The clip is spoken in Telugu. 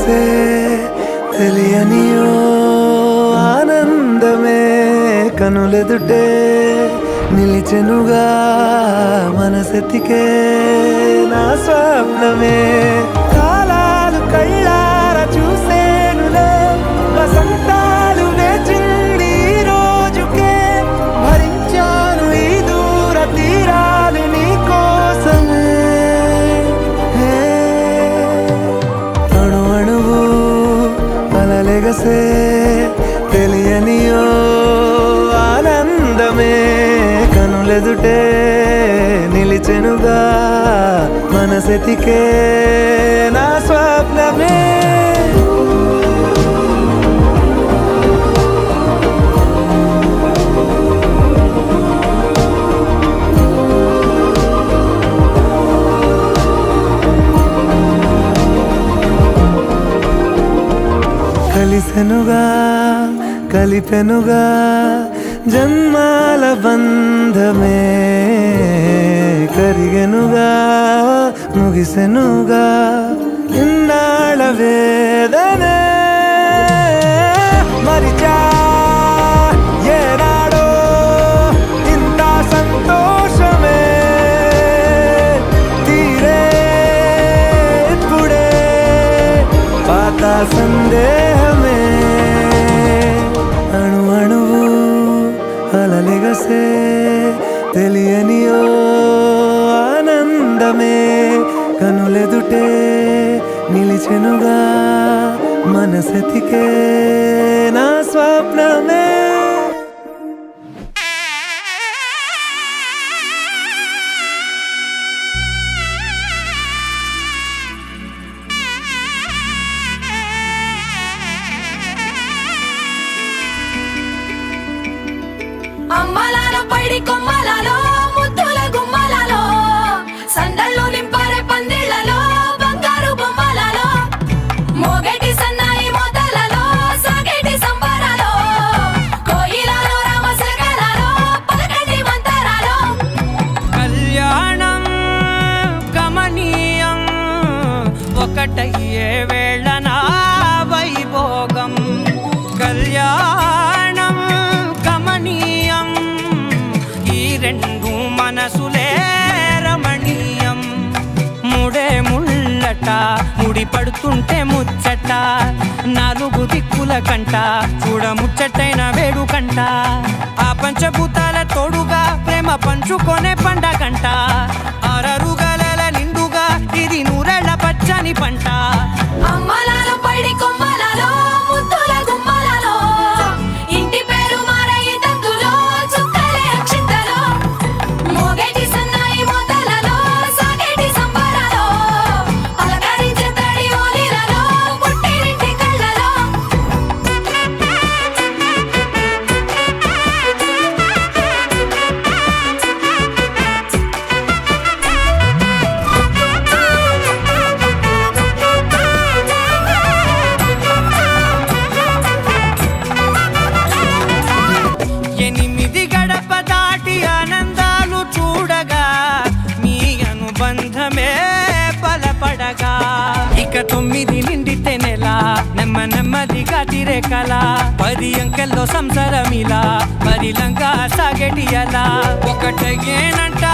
అలలెగసే తెలియనియో ఆనందమే కనులెదుటే నిలిచెనుగా మనసెతికే నా స్వప్నమే కాలాలు కళ్ళార చూసేనులే వసంతాలు వేచింది ఈ రోజుకే భరించాను ఈ దూర తీరాలు నీ కోసమే అణు అణువు అలలెగసే తెలియనియో ఆనందమే కనులెదుటే నిలిచెనుగా మనసెతికే నా స్వప్నమే కలిసెనుగా కలిపెనుగా జన్మాల బంధమే కరిగెనుగా ముగిసెనుగా ఇన్నాళ్ళ వేదనే మరిచా ఏనాడో ఇంత సంతోషమే తీరే ఇప్పుడే పాత సందేహమే అణు అణువు అలలెగసే తెలియనియో ఆనందమే కనులెదుటే నిలిచెనుగా మనసెతికే నా స్వప్నమే అమ్మలాలో పైడి కొమ్మలలో ముద్దుల గుమ్మలలో సందళ్ళు నింపరే పందిళ్లలో బంగారు బొమ్మలలో మోగేటి సన్నాయి మోతలలో సాగేటి సంబరాలో కోయిలలో రామశకలలో పలకండి మంతరాలో కళ్యాణం గమనీయం ఒకటయ్యే వేళ నా వైభోగం కళ్యాణం గమనీయం ఈ రెండు మనసులే రమణీయం ముడే ముళ్ళట ముడి పడుతుంటే ముచ్చట నాలుగు దిక్కుల కంట చూడ ముచ్చటైన వేడుకంట ఆ పంచభూతాల తోడుగా ప్రేమ పంచుకొనే పండగంట ఆరరుగల నిండుగా ఇది నూరెళ్ళ పచ్చని పంట అమ్మలాలో పైడి కొమ్మలలో ముద్దుల గుమ్మలలో ఇంటి పేరు మారయి తందులో చుక్కలే అక్షింతలో మోగేటి సన్నాయి మోతలలో సాగేటి సంబరాలో పలకరించే తడి ఓలిలలో పుట్టినింటి కళ్ళలో ఎనిమిది గడప దాటి ఆనందాలు చూడగా మీ అనుబంధమే బలపడగా ఇక 9 నిండితే నెల నెమ్మదిగా తిరే కల 10 అంకెల్లో సంసారమిలా పరిలంగా సాగేటి అలా ఒకటేనంట